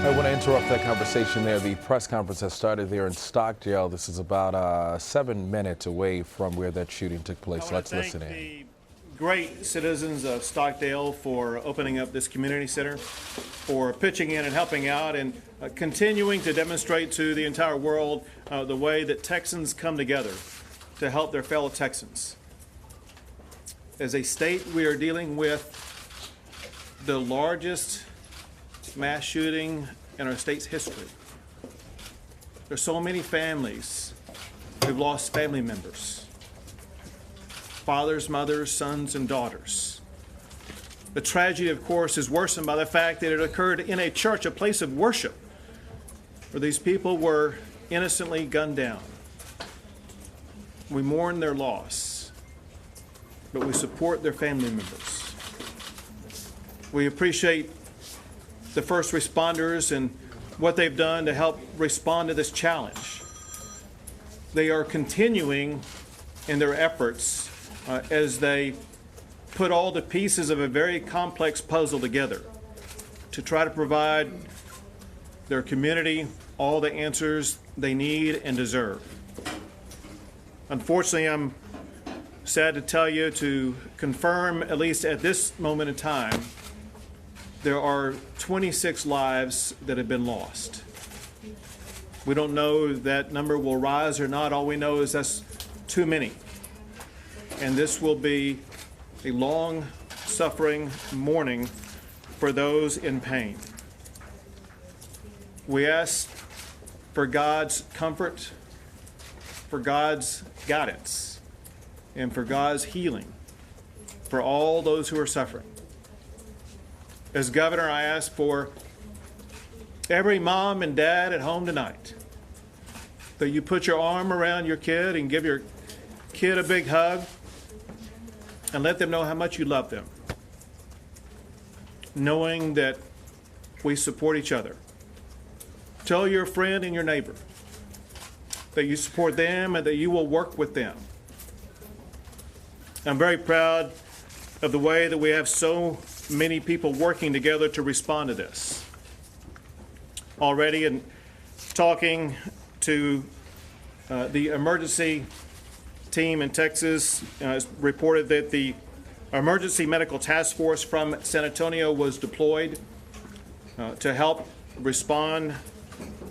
I want to interrupt that conversation there. The press conference has started there in Stockdale. This is about 7 minutes away from where that shooting took place. Let's listen in. The great citizens of Stockdale for opening up this community center, for pitching in and helping out, and continuing to demonstrate to the entire world the way that Texans come together to help their fellow Texans. As a state, we are dealing with the largest mass shooting in our state's history. There's so many families who've lost family members, fathers, mothers, sons, and daughters. The tragedy, of course, is worsened by the fact that it occurred in a church, a place of worship, where these people were innocently gunned down. We mourn their loss, but we support their family members. We appreciate the first responders and what they've done to help respond to this challenge. They are continuing in their efforts as they put all the pieces of a very complex puzzle together to try to provide their community all the answers they need and deserve. Unfortunately, I'm sad to tell you, to confirm, at least at this moment in time, there are 26 lives that have been lost. We don't know if that number will rise or not. All we know is that's too many. And this will be a long, suffering mourning for those in pain. We ask for God's comfort, for God's guidance, and for God's healing for all those who are suffering. As governor, I ask for every mom and dad at home tonight that you put your arm around your kid and give your kid a big hug and let them know how much you love them, knowing that we support each other. Tell your friend and your neighbor that you support them and that you will work with them. I'm very proud of the way that we have so many people working together to respond to this. Already, in talking to the emergency team in Texas, it's reported that the emergency medical task force from San Antonio was deployed to help respond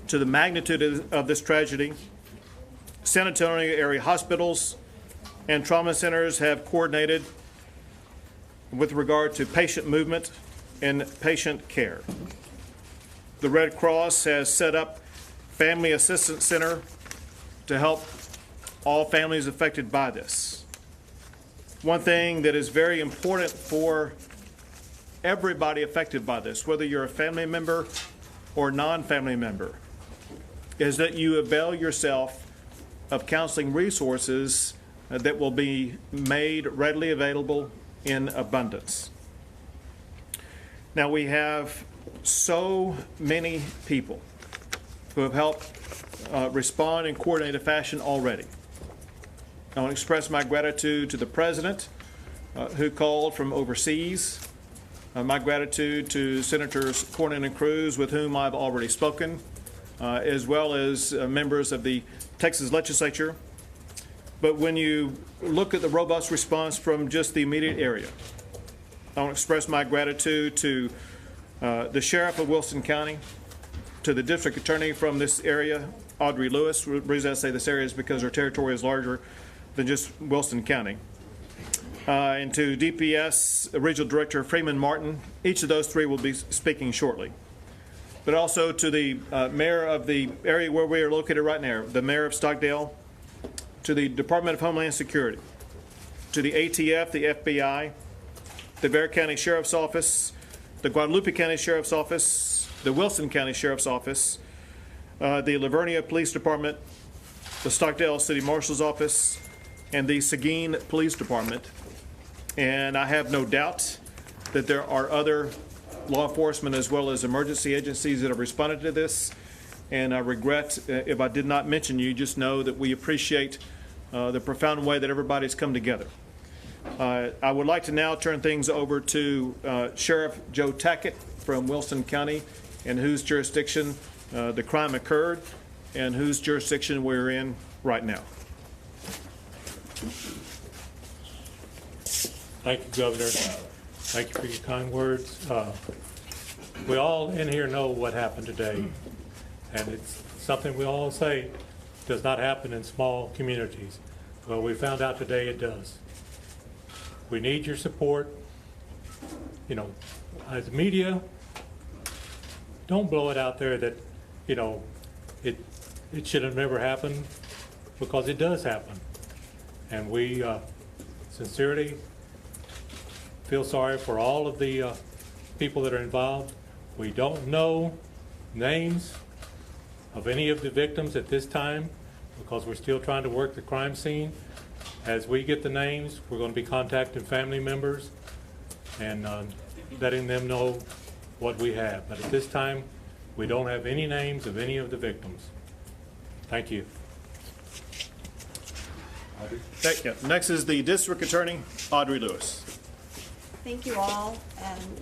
to the magnitude of this tragedy. San Antonio area hospitals and trauma centers have coordinated with regard to patient movement and patient care. The Red Cross has set up Family Assistance Center to help all families affected by this. One thing that is very important for everybody affected by this, whether you're a family member or non-family member, is that you avail yourself of counseling resources that will be made readily available in abundance. Now, we have so many people who have helped respond in coordinated fashion already. I want to express my gratitude to the President who called from overseas. My gratitude to Senators Cornyn and Cruz, with whom I've already spoken, as well as members of the Texas legislature. But when you look at the robust response from just the immediate area, I want to express my gratitude to the Sheriff of Wilson County, to the District Attorney from this area, Audrey Lewis. The reason I say this area is because her territory is larger than just Wilson County. And to DPS Regional Director Freeman Martin. Each of those three will be speaking shortly. But also to the mayor of the area where we are located right now, the mayor of Stockdale, to the Department of Homeland Security, to the ATF, the FBI, the Bexar County Sheriff's Office, the Guadalupe County Sheriff's Office, the Wilson County Sheriff's Office, the Livernia Police Department, the Stockdale City Marshal's Office, and the Seguin Police Department. And I have no doubt that there are other law enforcement as well as emergency agencies that have responded to this. And I regret if I did not mention you. Just know that we appreciate the profound way that everybody's come together. I would like to now turn things over to Sheriff Joe Tackett from Wilson County, in whose jurisdiction the crime occurred and whose jurisdiction we're in right now. Thank you, Governor. Thank you for your kind words. We all in here know what happened today, and it's something we all say does not happen in small communities. Well, we found out today it does. We need your support. You know, as media, don't blow it out there that, you know, it should have never happened, because it does happen. And we sincerely feel sorry for all of the people that are involved. We don't know names of any of the victims at this time, because we're still trying to work the crime scene. As we get the names, we're going to be contacting family members and letting them know what we have. But at this time, we don't have any names of any of the victims. Thank you. Next is the District Attorney, Audrey Lewis. Thank you all.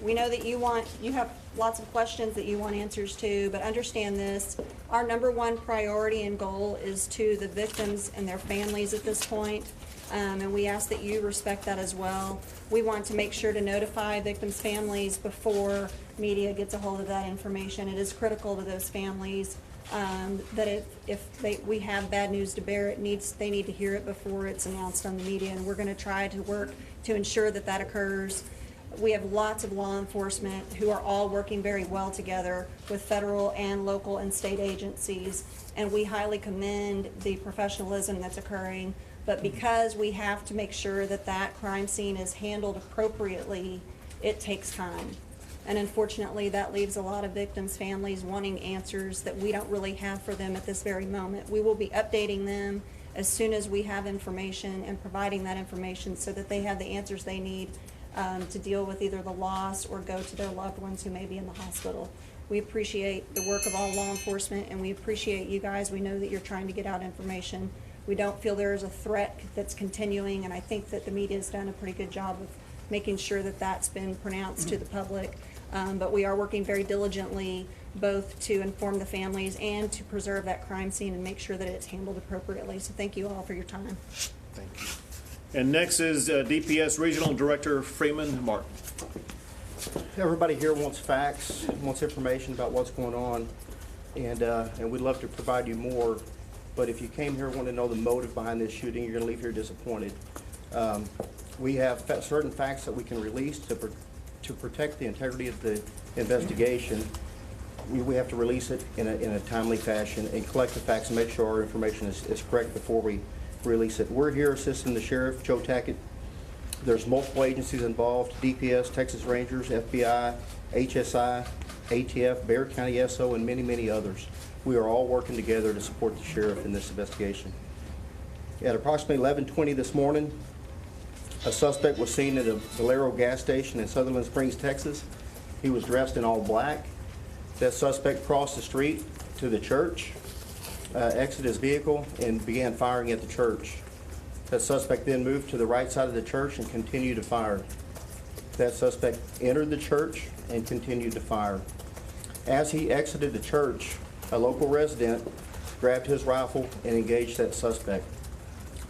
We know that you have lots of questions that you want answers to, but understand this. Our number one priority and goal is to the victims and their families at this point, and we ask that you respect that as well. We want to make sure to notify victims' families before media gets a hold of that information. It is critical to those families that if we have bad news to bear, they need to hear it before it's announced on the media, and we're going to try to work to ensure that that occurs. We have lots of law enforcement who are all working very well together with federal and local and state agencies, and we highly commend the professionalism that's occurring. But because we have to make sure that that crime scene is handled appropriately, it takes time. And unfortunately, that leaves a lot of victims' families wanting answers that we don't really have for them at this very moment. We will be updating them as soon as we have information and providing that information so that they have the answers they need to deal with either the loss or go to their loved ones who may be in the hospital. We appreciate the work of all law enforcement, and we appreciate you guys. We know that you're trying to get out information. We don't feel there is a threat that's continuing, and I think that the media has done a pretty good job of making sure that that's been pronounced to the public. But we are working very diligently both to inform the families and to preserve that crime scene and make sure that it's handled appropriately. So thank you all for your time. Thank you. And next is DPS Regional Director Freeman Martin. Everybody here wants facts, wants information about what's going on, and we'd love to provide you more. But if you came here wanting to know the motive behind this shooting, you're going to leave here disappointed. We have certain facts that we can release to protect the integrity of the investigation. We have to release it in a timely fashion and collect the facts and make sure our information is correct before we release it. We're here assisting the Sheriff, Joe Tackett. There's multiple agencies involved: DPS, Texas Rangers, FBI, HSI, ATF, Bexar County SO, and many, many others. We are all working together to support the Sheriff in this investigation. At approximately 11:20 this morning, a suspect was seen at a Valero gas station in Sutherland Springs, Texas. He was dressed in all black. That suspect crossed the street to the church, exited his vehicle, and began firing at the church. That suspect then moved to the right side of the church and continued to fire. That suspect entered the church and continued to fire. As he exited the church, a local resident grabbed his rifle and engaged that suspect.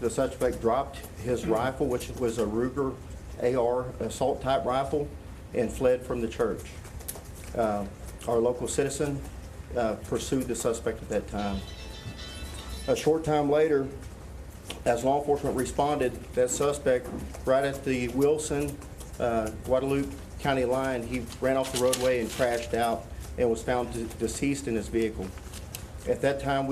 The suspect dropped his rifle, which was a Ruger AR assault type rifle, and fled from the church. Our local citizen pursued the suspect at that time. A short time later, as law enforcement responded, that suspect, right at the Wilson, Guadalupe County line, he ran off the roadway and crashed out and was found deceased in his vehicle. At this time,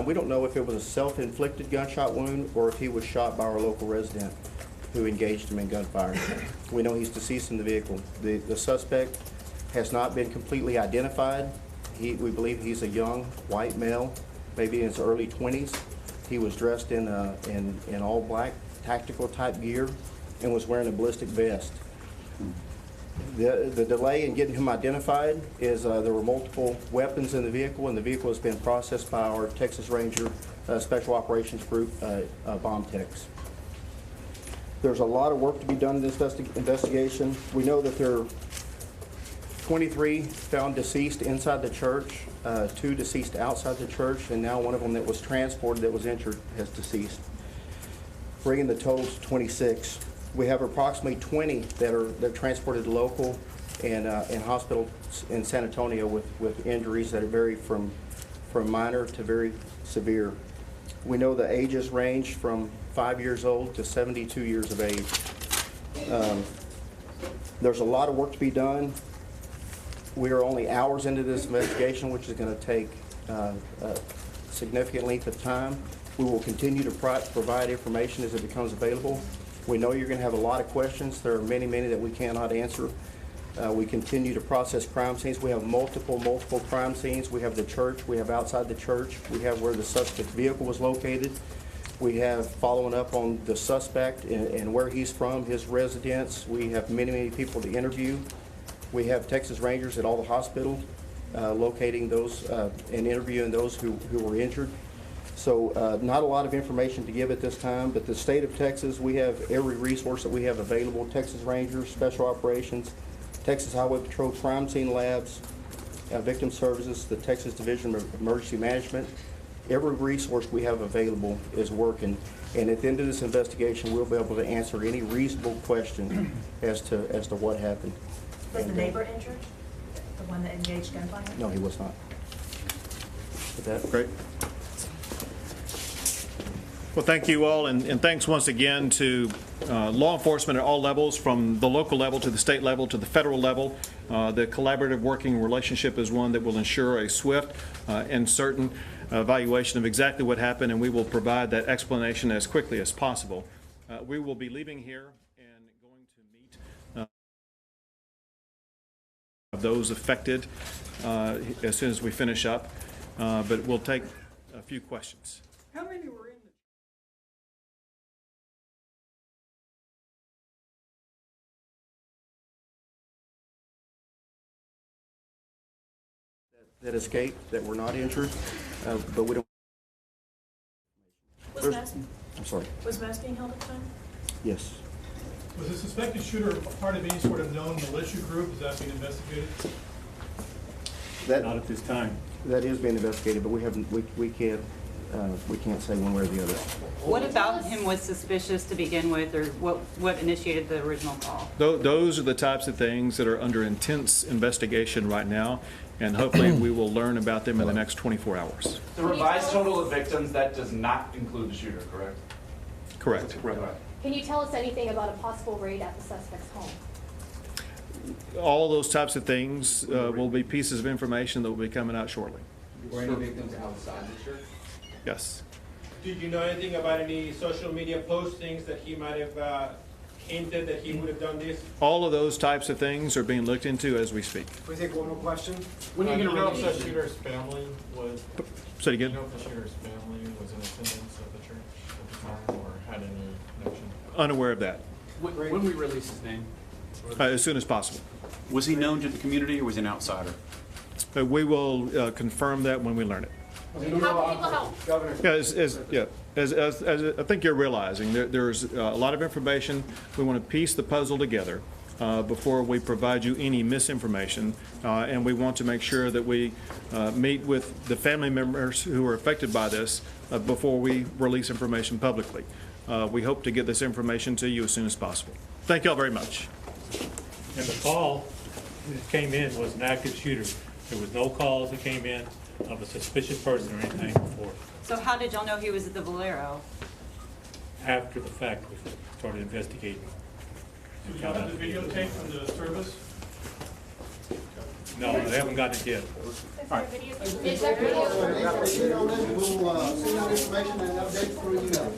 we don't know if it was a self-inflicted gunshot wound or if he was shot by our local resident who engaged him in gunfire. We know he's deceased in the vehicle. The suspect has not been completely identified. We believe he's a young white male, maybe in his early 20s. He was dressed in all black tactical type gear and was wearing a ballistic vest. The delay in getting him identified is there were multiple weapons in the vehicle, and the vehicle has been processed by our Texas Ranger Special Operations Group bomb techs. There's a lot of work to be done in this investigation. We know that there 23 found deceased inside the church, 2 deceased outside the church, and now one of them that was transported that was injured has deceased, bringing the total to 26. We have approximately 20 that are transported local and in hospitals in San Antonio with injuries that vary from minor to very severe. We know the ages range from 5 years old to 72 years of age. There's a lot of work to be done. We are only hours into this investigation, which is going to take a significant length of time. We will continue to provide information as it becomes available. We know you're going to have a lot of questions. There are many, many that we cannot answer. We continue to process crime scenes. We have multiple crime scenes. We have the church. We have outside the church. We have where the suspect vehicle was located. We have following up on the suspect and where he's from, his residence. We have many, many people to interview. We have Texas Rangers at all the hospitals locating those and interviewing those who were injured. So not a lot of information to give at this time, but the state of Texas, we have every resource that we have available. Texas Rangers, Special Operations, Texas Highway Patrol, Crime Scene Labs, Victim Services, the Texas Division of Emergency Management. Every resource we have available is working, and at the end of this investigation, we'll be able to answer any reasonable question as to what happened. Was the neighbor injured? The one that engaged gunfire? No, he was not. With that, Great. Well, thank you all, and thanks once again to law enforcement at all levels, from the local level to the state level to the federal level. The collaborative working relationship is one that will ensure a swift and certain evaluation of exactly what happened, and we will provide that explanation as quickly as possible. We will be leaving here and going to meet those affected as soon as we finish up, but we'll take a few questions. How many were in that escaped, that were not injured, but we don't. I'm sorry. Was Mouse being held at the time? Yes. Was the suspected shooter part of any sort of known militia group? Is that being investigated? Not at this time. That is being investigated, but we haven't. We can't say one way or the other. What about him was suspicious to begin with, or what initiated the original call? Those are the types of things that are under intense investigation right now, and hopefully we will learn about them in the next 24 hours. The revised total of victims, that does not include the shooter, correct? Correct. Can you tell us anything about a possible raid at the suspect's home? All those types of things will be pieces of information that will be coming out shortly. Were any victims outside the church? Yes. Did you know anything about any social media postings that he might have hinted that he would have done this? All of those types of things are being looked into as we speak. Can we take one more question? When are you going to know release if the shooter's family was? Say it Do you again. know if the shooter's family was in attendance at the church at the time, or had any connection? Unaware of that. When we release his name? As soon as possible. Was he known to the community or was he an outsider? We will confirm that when we learn it. How can people help? Governor. As I think you're realizing, there's a lot of information. We want to piece the puzzle together before we provide you any misinformation, and we want to make sure that we meet with the family members who are affected by this before we release information publicly. We hope to get this information to you as soon as possible. Thank you all very much. And the call that came in was an active shooter. There was no calls that came in of a suspicious person or anything before. So how did y'all know he was at the Valero? After the fact, we started investigating. Do you have the videotape from the service? No, they haven't gotten it yet. Is there video? We'll send out information and updates through email.